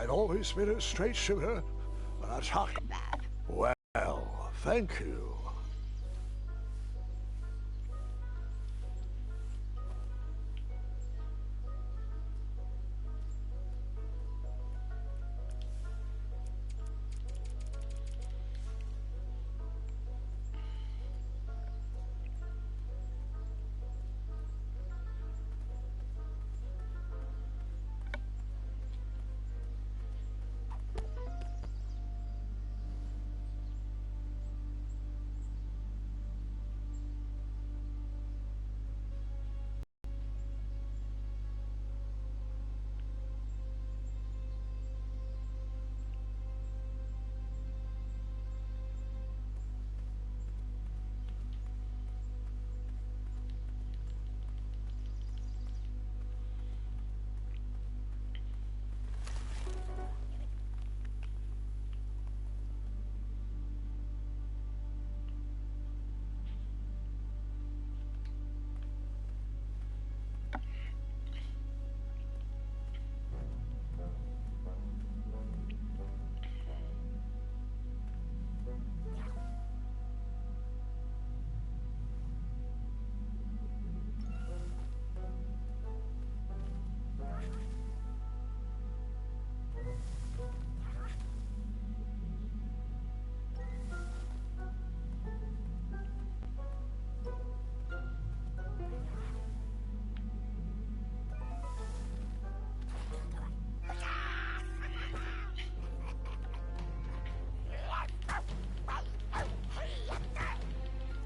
I'd always been a straight shooter, but I talk Bad. well. Thank you.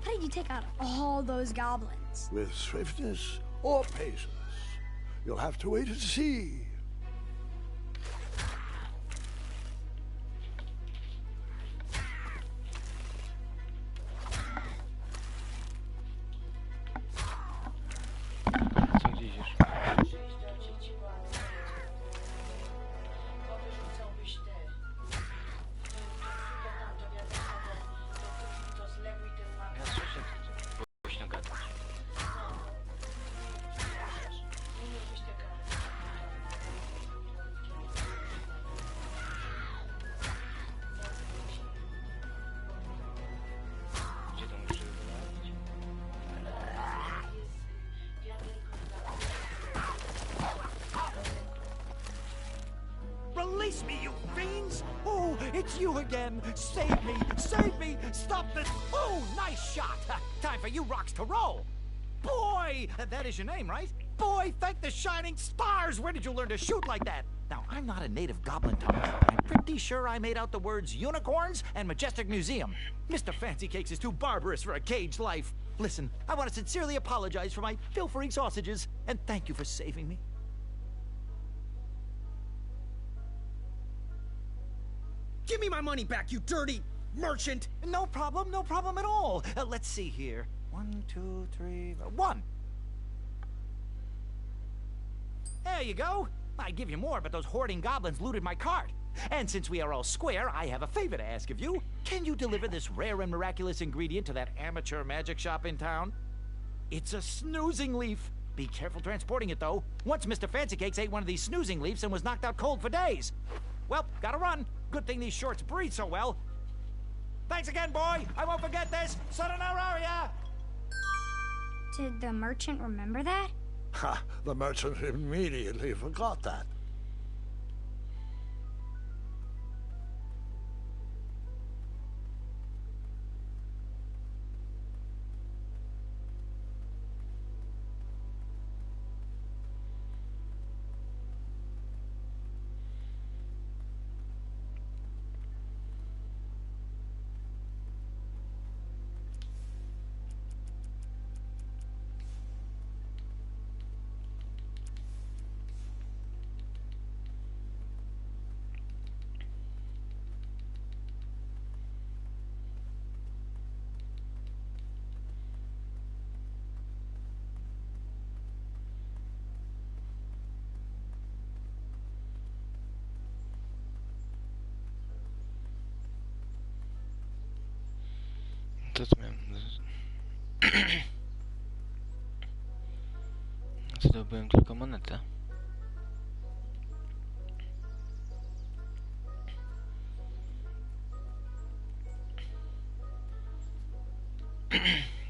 How did you take out all those goblins? With swiftness or patience, you'll have to wait and see. Co gdzie idziesz? Ja słyszę głośno gadać. Gdzie to muszę wyjść? Release me, you fiends! Oh, it's you again! Save me! Save me! Stop this! Oh, nice shot! Time for you rocks to roll! Boy! That is your name, right? Boy, thank the shining stars! Where did you learn to shoot like that? Now, I'm not a native goblin tongue, but I'm pretty sure I made out the words unicorns and majestic museum. Mr. Fancy Cakes is too barbarous for a caged life. Listen, I want to sincerely apologize for my pilfering sausages, and thank you for saving me. Give me my money back, you dirty merchant! No problem at all. Let's see here. 1, 2, 3, 1. There you go. I'd give you more, but those hoarding goblins looted my cart. And since we are all square, I have a favor to ask of you. Can you deliver this rare and miraculous ingredient to that amateur magic shop in town? It's a snoozing leaf. Be careful transporting it, though. Once Mr. Fancy Cakes ate one of these snoozing leaves and was knocked out cold for days. Well, gotta run. Good thing these shorts breathe so well. Thanks again, boy. I won't forget this. Sayonara. Did the merchant remember that? Ha! The merchant immediately forgot that. To co miałem... Zdobyłem tylko monetę.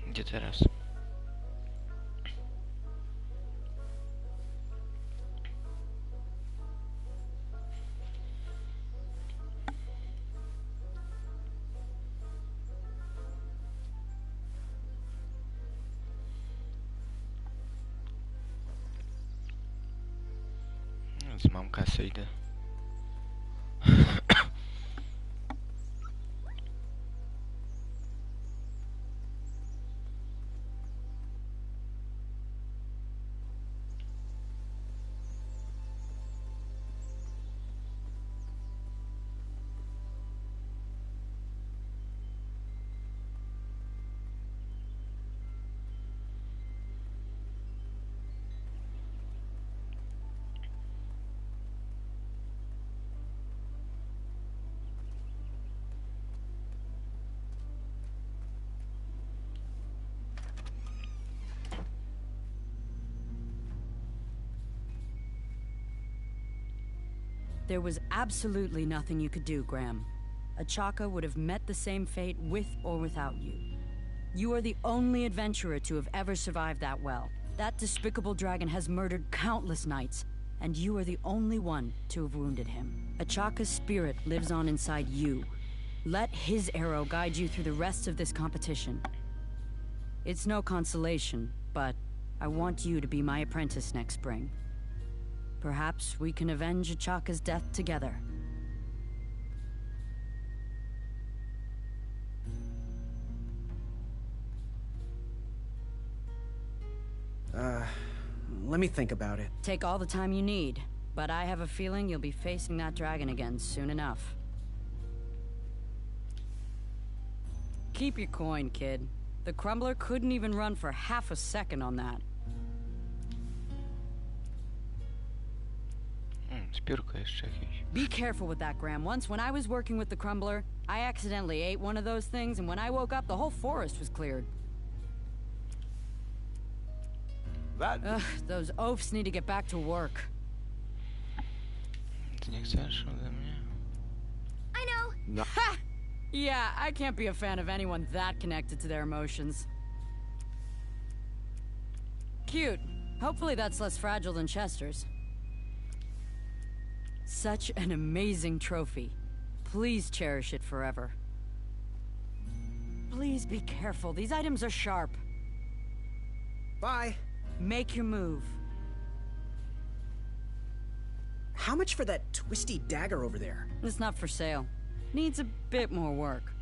Gdzie teraz? Więc mam kasę, idę. There was absolutely nothing you could do, Graham. Achaka would have met the same fate with or without you. You are the only adventurer to have ever survived that well. That despicable dragon has murdered countless knights, and you are the only one to have wounded him. Achaka's spirit lives on inside you. Let his arrow guide you through the rest of this competition. It's no consolation, but I want you to be my apprentice next spring. Perhaps we can avenge Achaka's death together. Let me think about it. Take all the time you need, but I have a feeling you'll be facing that dragon again soon enough. Keep your coin, kid. The Crumbler couldn't even run for half a second on that. Zbiórka jeszcze jakieś. Be careful with that, Graham. Once, when I was working with the Crumbler, I accidentally ate one of those things, and when I woke up, the whole forest was cleared. That Ugh, those oafs need to get back to work. Ty nie chcesz ode mnie? I know. Ha! Yeah, I can't be a fan of anyone that connected to their emotions. Cute. Hopefully that's less fragile than Chester's. Such an amazing trophy. Please cherish it forever. Please be careful. These items are sharp. Bye. Make your move. How much for that twisty dagger over there? It's not for sale. Needs a bit more work.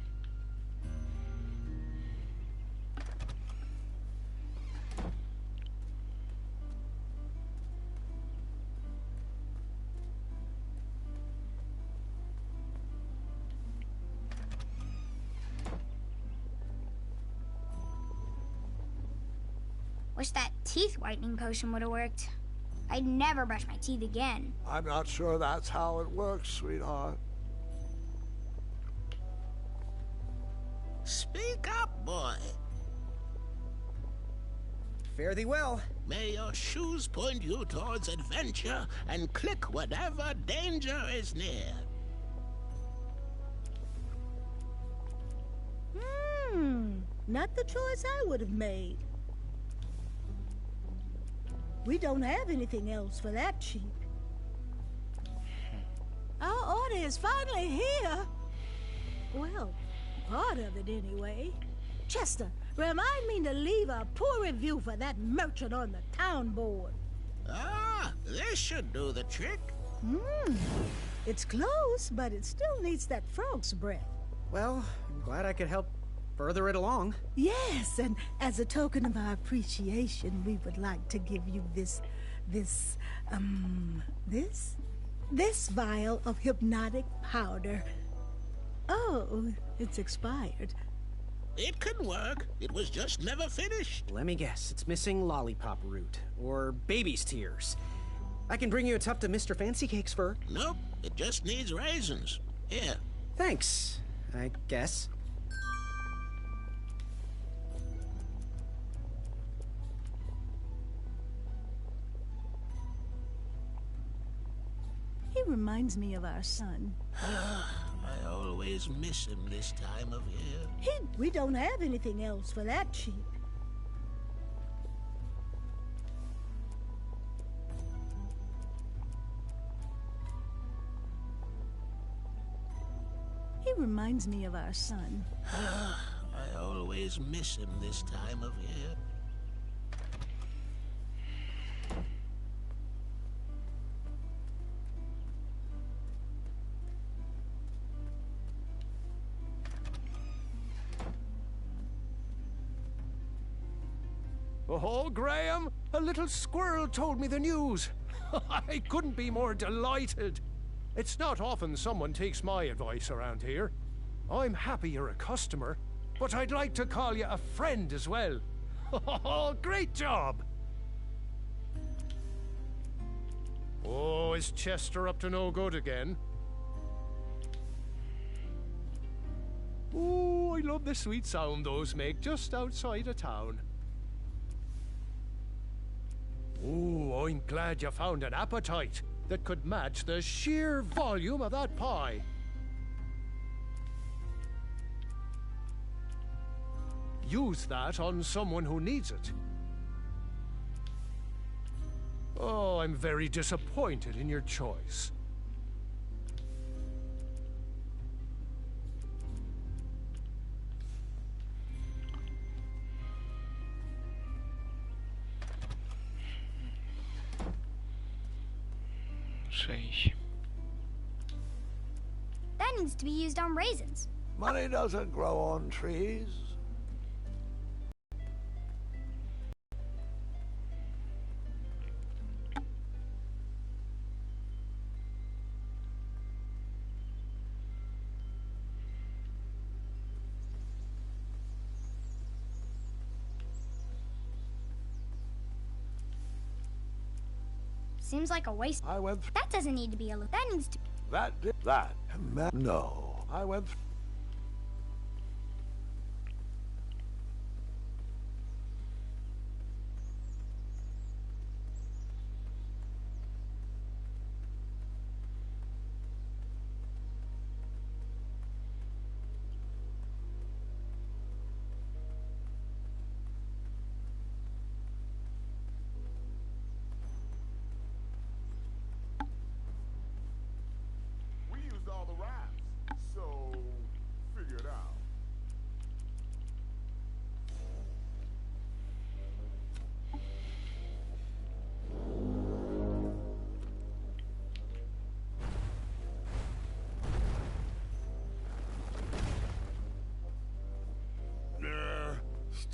Wish that teeth whitening potion would have worked. I'd never brush my teeth again. I'm not sure that's how it works, sweetheart. Speak up, boy. Fare thee well. May your shoes point you towards adventure and click whenever danger is near. Not the choice I would have made. We don't have anything else for that cheap. Our order is finally here. Well, part of it anyway. Chester, remind me to leave a poor review for that merchant on the town board. Ah, this should do the trick. It's close, but it still needs that frog's breath. Well, I'm glad I could help further it along. Yes, and as a token of our appreciation, we would like to give you this vial of hypnotic powder. Oh, it's expired. It can work. It was just never finished. Let me guess, it's missing lollipop root, or baby's tears. I can bring you a tuft of Mr. Fancy Cake's fur. Nope, it just needs raisins. Here. Thanks, I guess. He reminds me of our son. I always always miss him this time of year. We don't have anything else for that cheap. He reminds me of our son. I always miss him this time of year. Oh, Graham, a little squirrel told me the news. I couldn't be more delighted. It's not often someone takes my advice around here. I'm happy you're a customer, but I'd like to call you a friend as well. Oh, great job! Oh, is Chester up to no good again? Oh, I love the sweet sound those make just outside of town. Oh, I'm glad you found an appetite that could match the sheer volume of that pie. Use that on someone who needs it. Oh, I'm very disappointed in your choice. Cześć. That needs to be used on raisins. Money doesn't grow on trees. Seems like a waste. I went That doesn't need to be a loop. That needs to. No. I went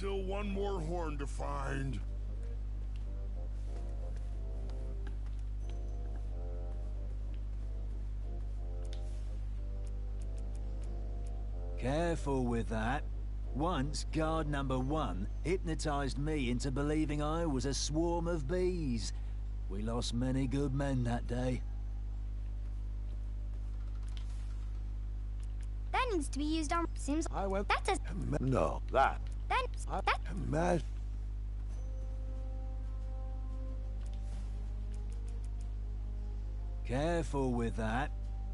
Still one more horn to find. Careful with that. Once, guard number 1 hypnotized me into believing I was a swarm of bees. We lost many good men that day. That needs to be used on. Seems. I went That does. No. That That. imagine Careful with that.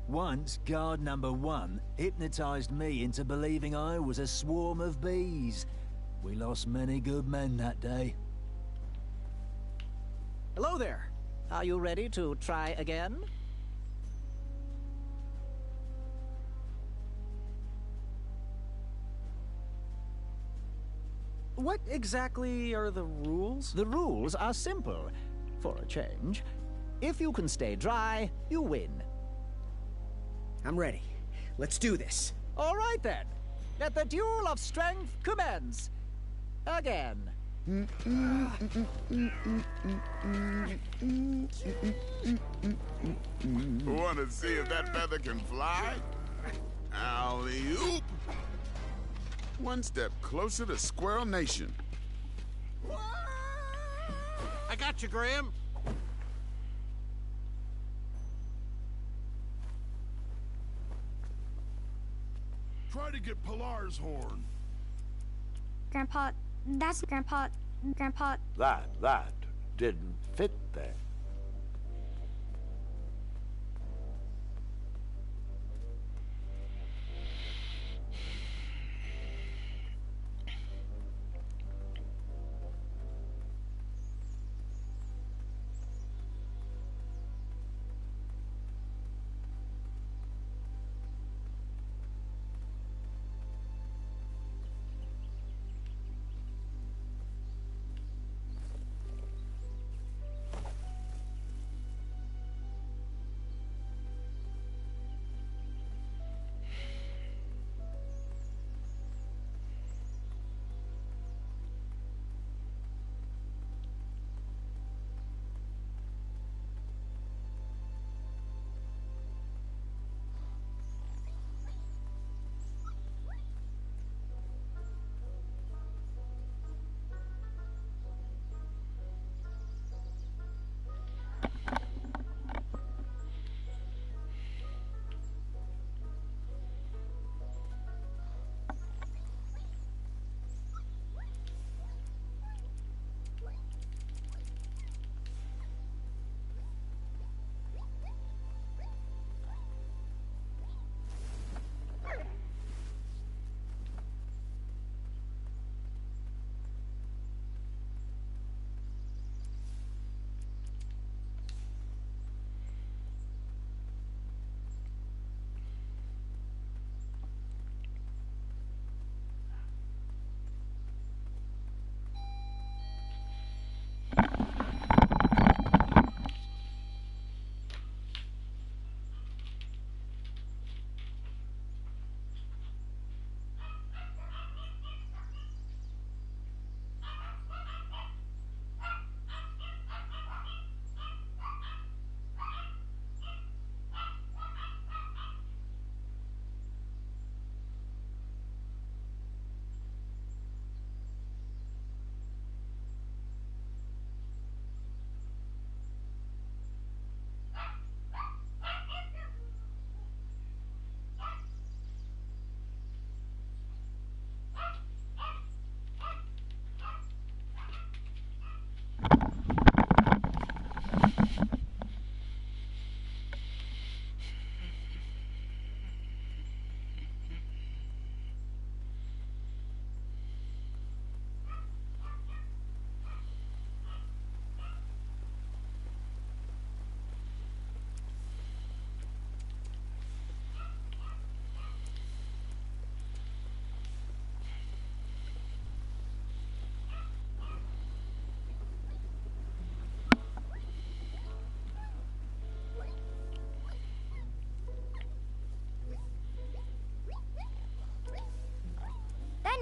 Once, guard number 1 hypnotized me into believing I was a swarm of bees. We lost many good men that day. Hello there. Are you ready to try again? What exactly are the rules? The rules are simple, for a change. If you can stay dry, you win. I'm ready. Let's do this. All right then. Let the duel of strength commence. Again. Want to see if that feather can fly? Alley-oop! One step closer to Squirrel Nation. I got you, Graham. Try to get Pilar's horn. Grandpa. That's Grandpa. Grandpa. that didn't fit there.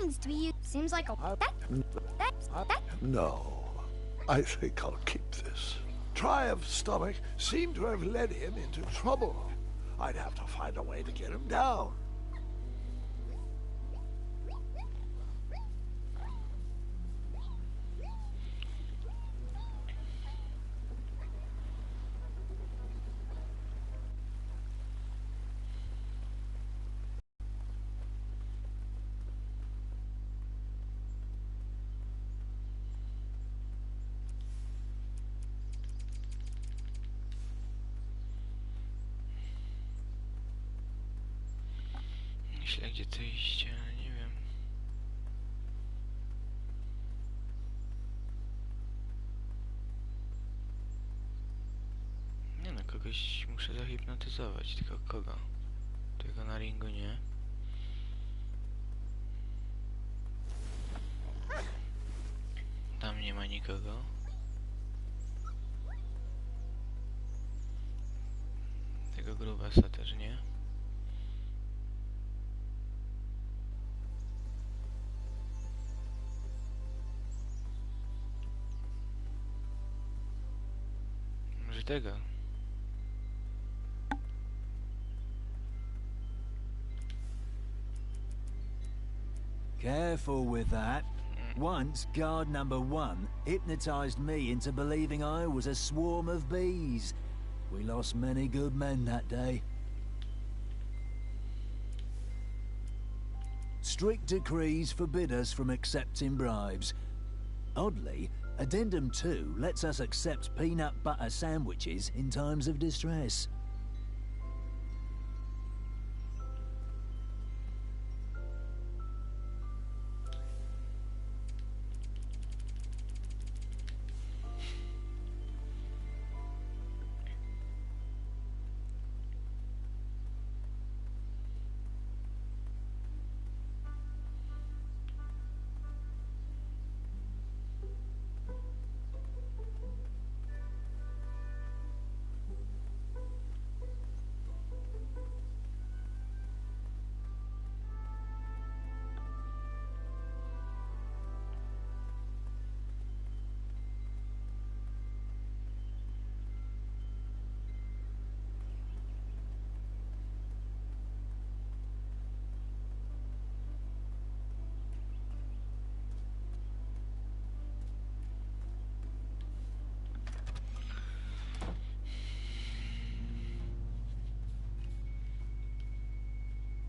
needs to be used. Seems like a... No, I think I'll keep this. Triumph's stomach seemed to have led him into trouble. I'd have to find a way to get him down. Myślę, gdzie to iść, ale nie wiem. Nie no, kogoś muszę zahipnotyzować, tylko kogo? Tego na ringu nie. Tam nie ma nikogo. Tego grubasa też nie. Może tego. Careful with that. Once, guard number one hypnotized me into believing I was a swarm of bees. We lost many good men that day. Strict decrees forbid us from accepting bribes. Oddly, Addendum 2 lets us accept peanut butter sandwiches in times of distress.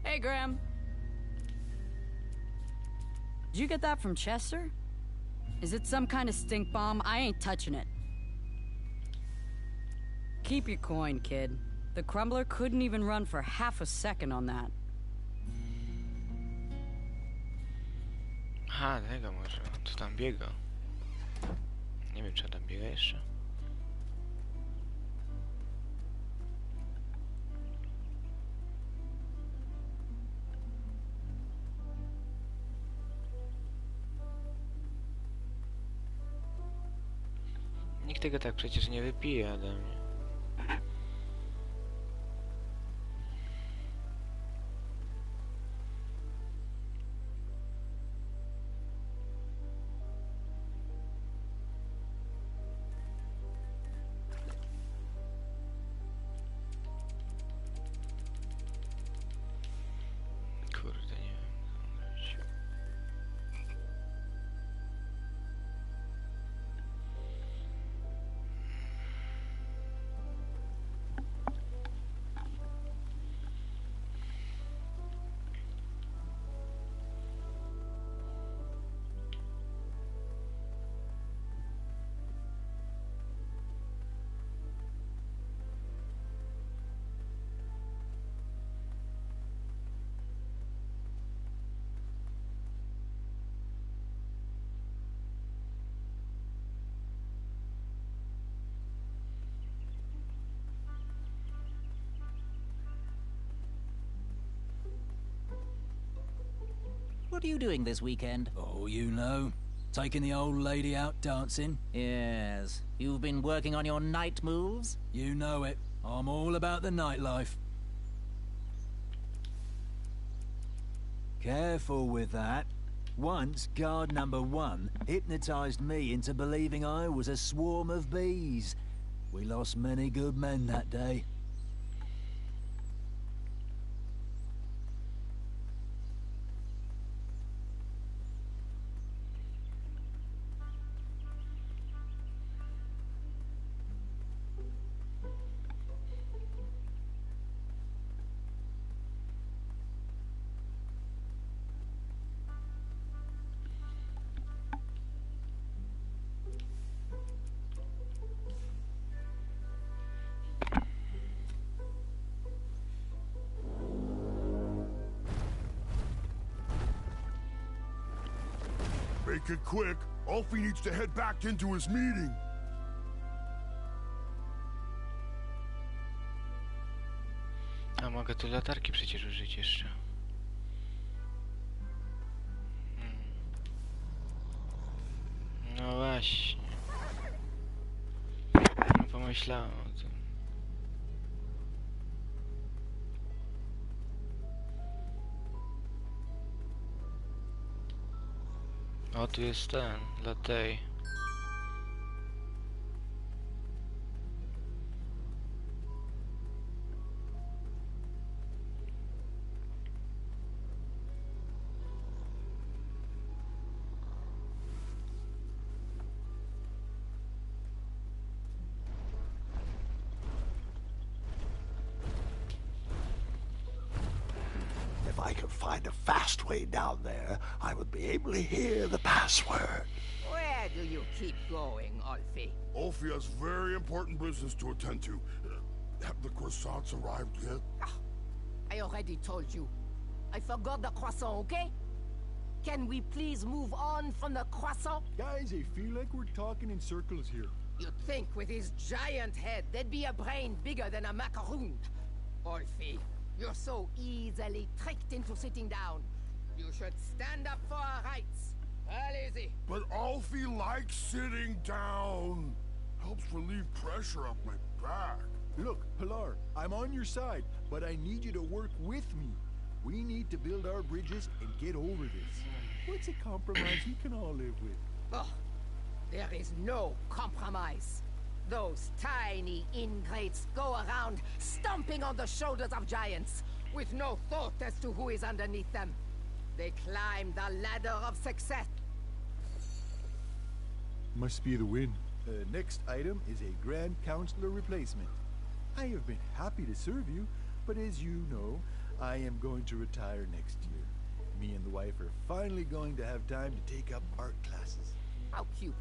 Hey, Graham. Did you get that from Chester? Is it some kind of stink bomb? I ain't touching it. Keep your coin, kid. The Crumbler couldn't even run for half a second on that. Aha, tego może. Co tam biega? Nie wiem, czy tam biega jeszcze. Nikt tego tak przecież nie wypije ode mnie. Kurde, nie wiem, co mam robić. What are you doing this weekend? Oh, you know. Taking the old lady out dancing. Yes. You've been working on your night moves? You know it. I'm all about the nightlife. Careful with that. Once, guard number 1 hypnotized me into believing I was a swarm of bees. We lost many good men that day. Make it quick. Alfie needs to head back into his meeting. A mogę te latarki przecież użyć jeszcze. No właśnie. No pomyślałem o tym. O, tu jest ten, dla tej. If I could find a fast way down there, I would be able to hear the password. Where do you keep going, Alfie? Alfie has very important business to attend to. Have the croissants arrived yet? I already told you. I forgot the croissant, okay? Can we please move on from the croissant? Guys, I feel like we're talking in circles here. You'd think with his giant head, there'd be a brain bigger than a macaroon. Alfie, you're so easily tricked into sitting down. You should stand up for our rights. Well, easy. But Alfie likes sitting down. Helps relieve pressure up my back. Look, Pilar, I'm on your side, but I need you to work with me. We need to build our bridges and get over this. What's a compromise we can all live with? Oh, there is no compromise. Those tiny ingrates go around stomping on the shoulders of giants with no thought as to who is underneath them. They climb the ladder of success. Must be the win. Next item is a Grand Counselor replacement. I have been happy to serve you, but as you know, I am going to retire next year. Me and the wife are finally going to have time to take up art classes. How cute.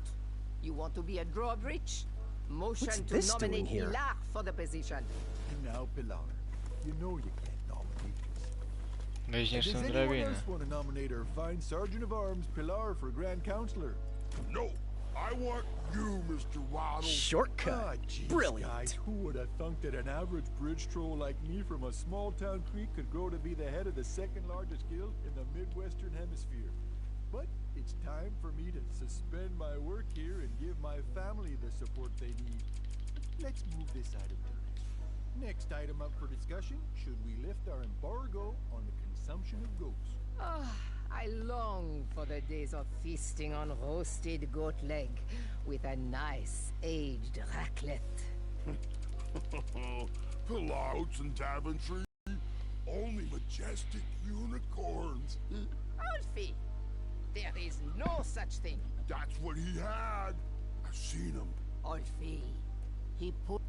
You want to be a drawbridge? Motion What's to this nominate doing here? Pilar for the position. And now, Pilar, you know you can't nominate us. Weźmiesz Does tą anyone drabinę. else want to nominate our fine Sergeant of Arms, Pilar, for Grand Counselor? No, I want you, Mr. Waddle. Shortcut. Ah, geez, Brilliant. guys, who would have thunk that an average bridge troll like me from a small town creek could grow to be the head of the second largest guild in the Midwestern Hemisphere? But it's time for me to suspend my work here and give my family the support they need. Let's move this item to next item up for discussion. Should we lift our embargo on the consumption of goats? Ah, I long for the days of feasting on roasted goat leg with a nice aged raclette. Pilouts and Daventry, only majestic unicorns. Alfie, there is no such thing. That's what he had. I've seen him. Alfie, he put...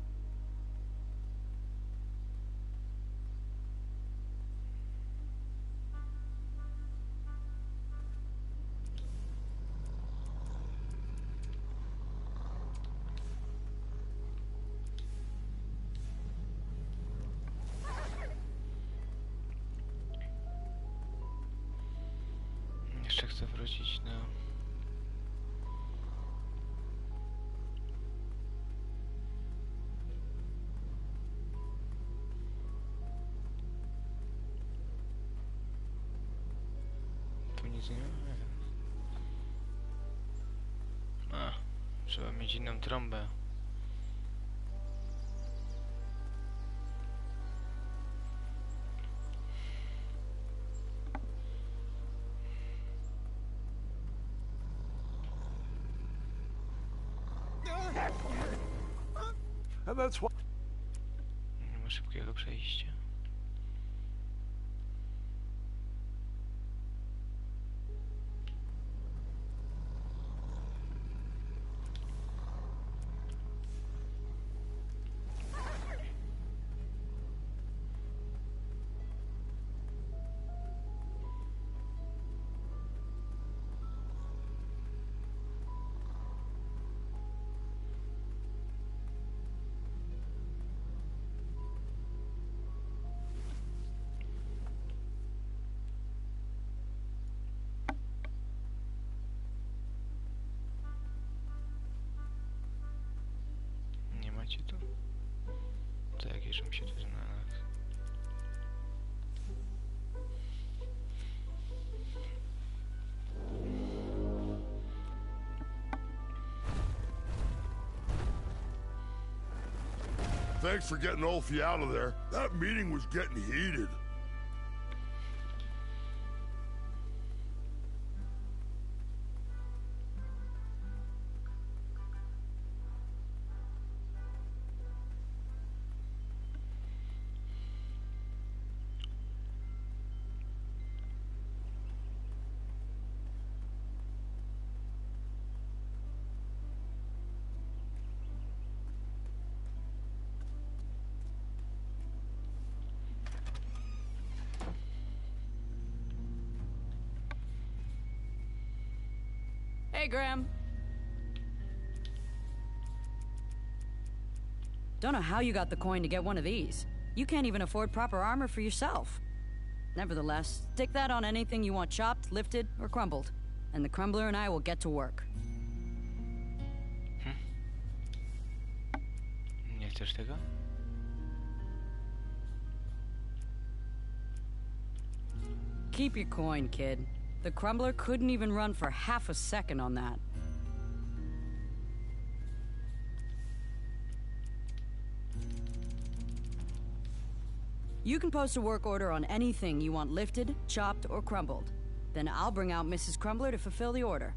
Jeszcze chcę wrócić na... Tu nic nie ma? A, trzeba mieć inną trąbę. And that's why. Nie ma szybkiego przejścia. Nie macie tu? To jakieś mi się tu znalazł. Thanks for getting Ulfie out of there. That meeting was getting heated. Hey, Graham. Don't know how you got the coin to get one of these. You can't even afford proper armor for yourself. Nevertheless, stick that on anything you want chopped, lifted, or crumbled, and the crumbler and I will get to work. Nie chcesz tego? Keep your coin, kid. The crumbler couldn't even run for half a second on that. You can post a work order on anything you want lifted, chopped, or crumbled. Then I'll bring out Mrs. Crumbler to fulfill the order.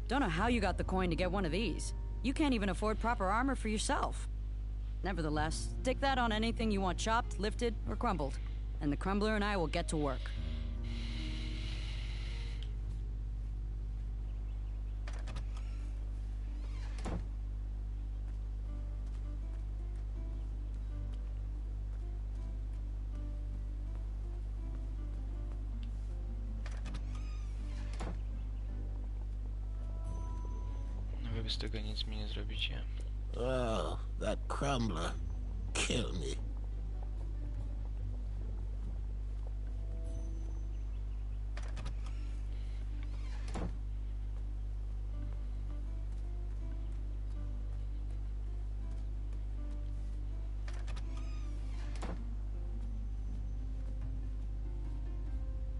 Don't know how you got the coin to get one of these. You can't even afford proper armor for yourself. Nevertheless, stick that on anything you want chopped, lifted, or crumbled, and the crumbler and I will get to work. Wy z tego nic mi nie zrobicie. Oh, that crumbler. Kill me.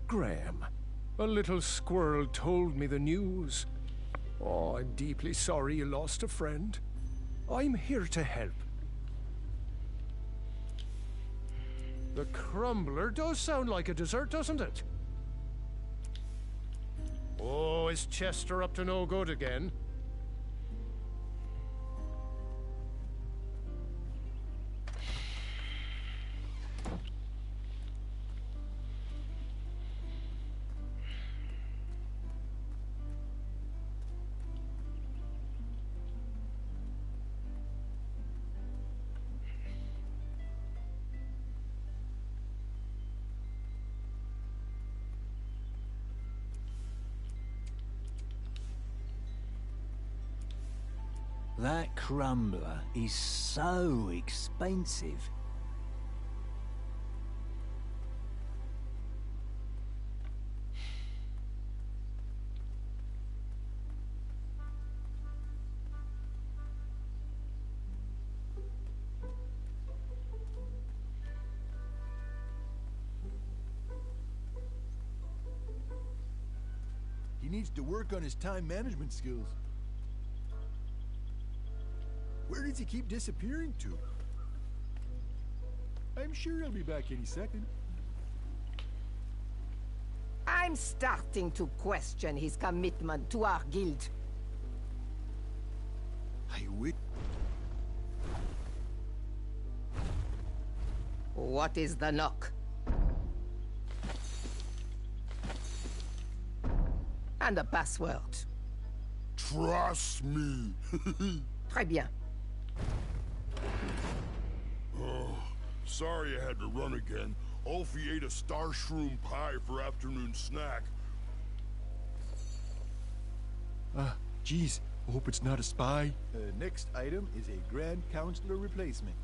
Graham, a little squirrel told me the news. Oh, I'm deeply sorry you lost a friend. I'm here to help. The crumbler does sound like a dessert, doesn't it? Oh, is Chester up to no good again? That crumbler is so expensive. He needs to work on his time management skills. Where does he keep disappearing to? I'm sure he'll be back any second. I'm starting to question his commitment to our guild. I wish. What is the knock? And the password. Trust me. Très bien. Oh, sorry I had to run again. Ulfie ate a star shroom pie for afternoon snack. Geez, I hope it's not a spy. Next item is a Grand Counselor replacement.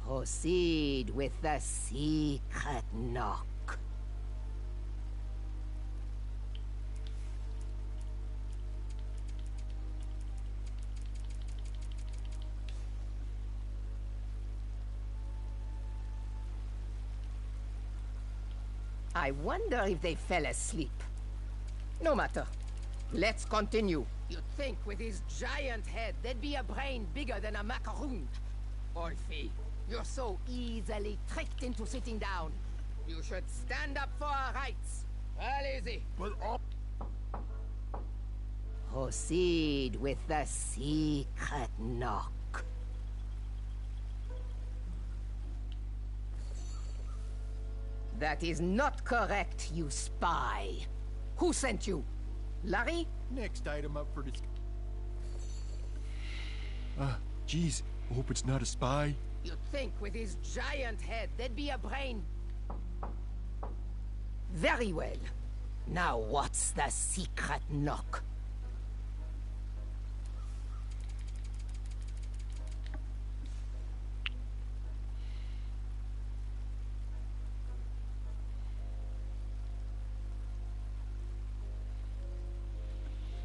Proceed with the secret knock. I wonder if they fell asleep. No matter. Let's continue. You'd think with his giant head, there'd be a brain bigger than a macaroon. Olfie, you're so easily tricked into sitting down. You should stand up for our rights. Well, easy. But proceed with the secret knock. That is not correct, you spy. Who sent you? Larry? Next item up for discussion. Geez, I hope it's not a spy. You'd think with his giant head, there'd be a brain. Very well. Now what's the secret knock?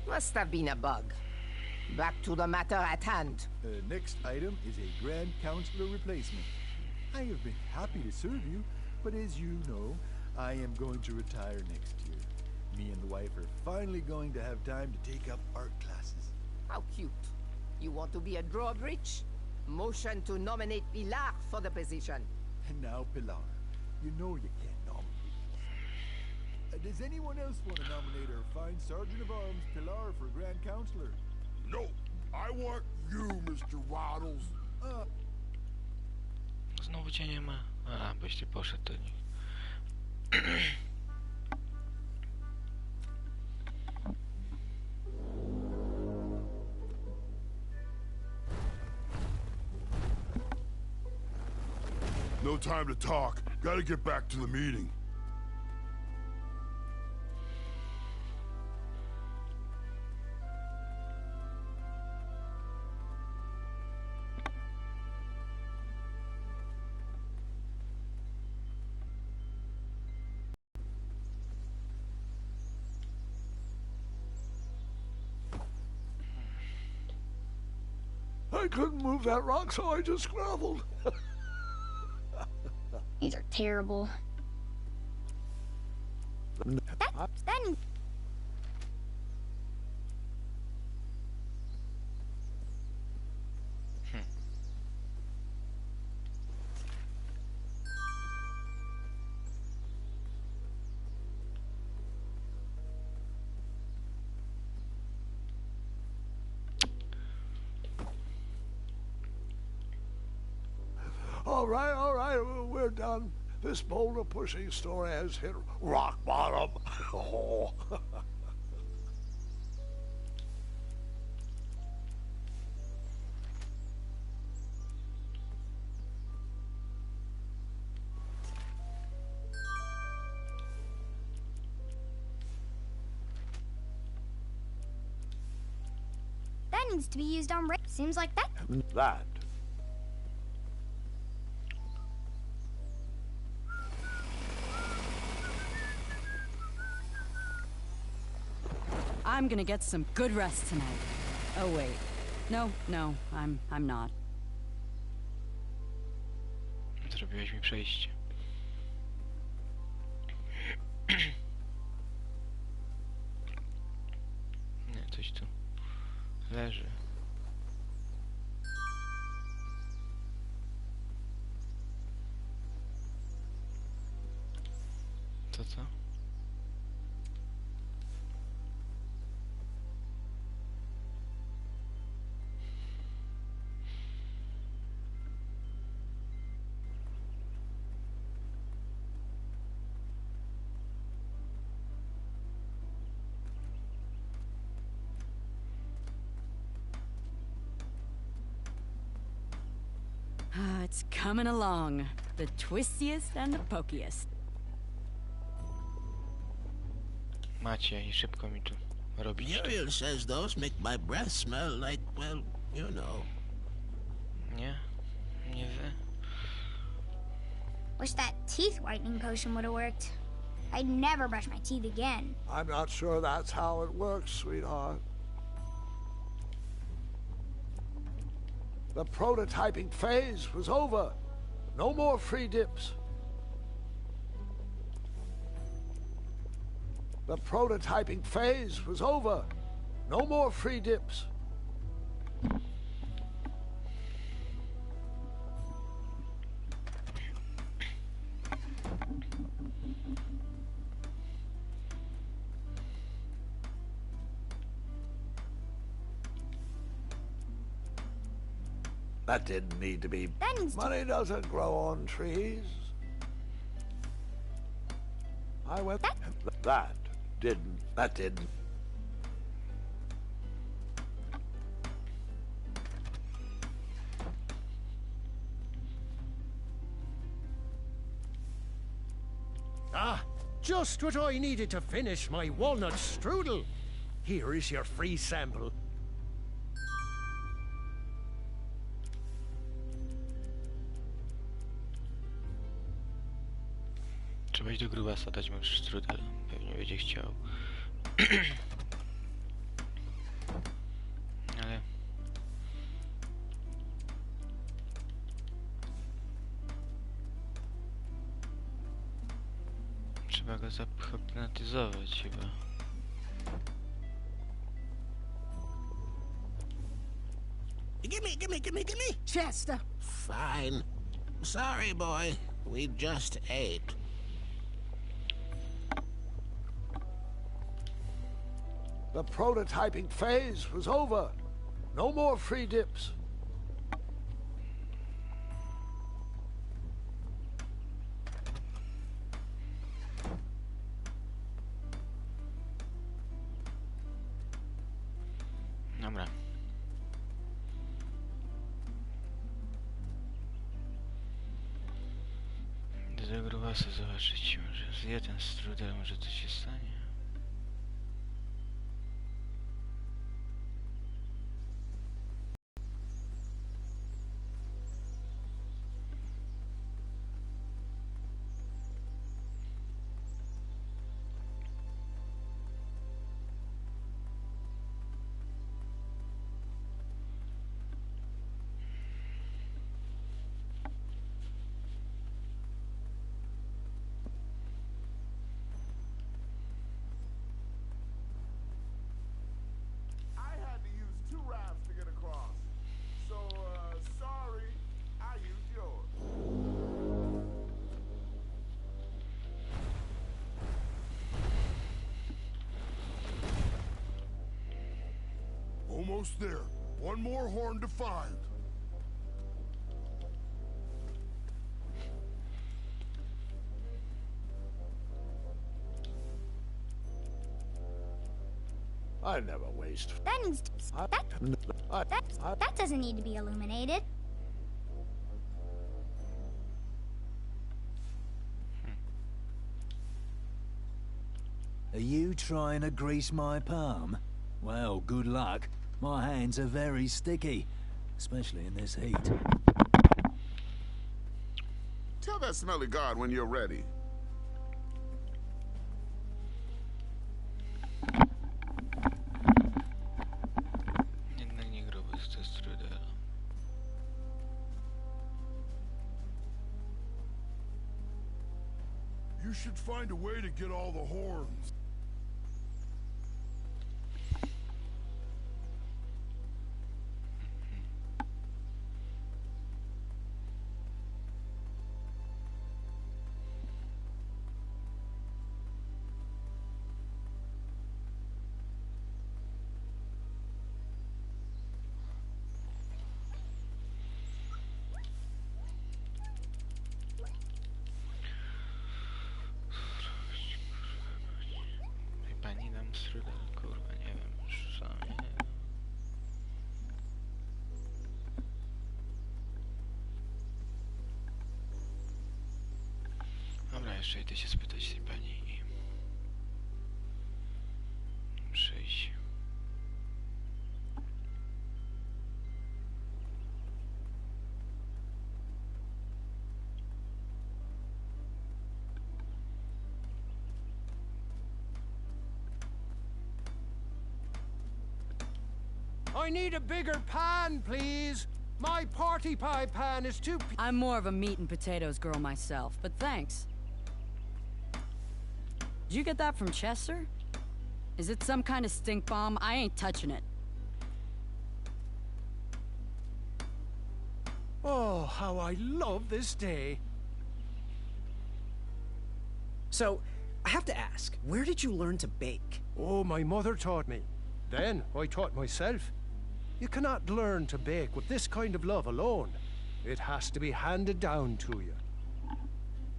Must have been a bug. Back to the matter at hand. Next item is a Grand Counselor replacement. I have been happy to serve you, but as you know, I am going to retire next year. Me and the wife are finally going to have time to take up art classes. How cute. You want to be a drawbridge? Motion to nominate Pilar for the position. And now, Pilar, you know you can't nominate. Does anyone else want to nominate our fine Sergeant of Arms, Pilar, for Grand Counselor? No, I want you, Mr. Waddles. Znowu cię nie ma. A, byś ty poszedł do nich. No time to talk. Gotta get back to the meeting. I couldn't move that rock, so I just groveled. These are terrible. Then All right, we're done. This boulder pushing story has hit rock bottom. Oh. that needs to be used on Rick. Seems like that. That. I'm gonna get some good rest tonight. Oh wait. No, I'm not. Zrobiłeś mi przejście. Nie, coś tu leży. it's coming along. The twistiest and the pokiest. Macie i szybko mi tu robić. Muriel says those make my breath smell like, well, you know. Nie? Nie wy? Wish that teeth whitening potion would have worked. I'd never brush my teeth again. I'm not sure that's how it works, sweetheart. The prototyping phase was over. No more free dips. The prototyping phase was over. No more free dips. That didn't need to be. Money doesn't grow on trees. I went. That didn't. That didn't. Ah, just what I needed to finish my walnut strudel. Here is your free sample. Trzeba iść do grubasa, dać mu strudel. Pewnie będzie chciał. Ale... Trzeba go zahipnotyzować chyba. Gimme! Chester! Fine. Sorry, boy. We just ate. The prototyping phase was over. No more free dips. Dobra. Idę do grubasa zobaczyć, może zje ten strudel, może coś się stanie. Almost there. One more horn to find. I never waste. That needs to... That doesn't need to be illuminated. Are you trying to grease my palm? Well, good luck. My hands are very sticky, especially in this heat. Tell that smelly god when you're ready. Jednak nie grubas, to strudel. You should find a way to get all the horns. jeszcze idę się spytać tej pani i... muszę iść. I need a bigger pan, please. My party pie pan is too... I'm more of a meat and potatoes girl myself, but thanks. Did you get that from Chester? Is it some kind of stink bomb? I ain't touching it. Oh, how I love this day. So, I have to ask, where did you learn to bake? Oh, my mother taught me. Then I taught myself. You cannot learn to bake with this kind of love alone. It has to be handed down to you.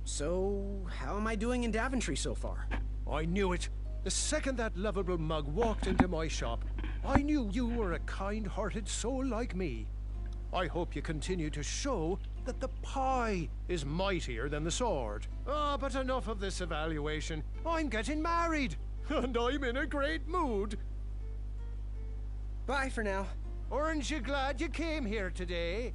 So, how am I doing in Daventry so far? I knew it. The second that lovable mug walked into my shop, I knew you were a kind-hearted soul like me. I hope you continue to show that the pie is mightier than the sword. Ah, but enough of this evaluation. I'm getting married, and I'm in a great mood. Bye for now. Aren't you glad you came here today?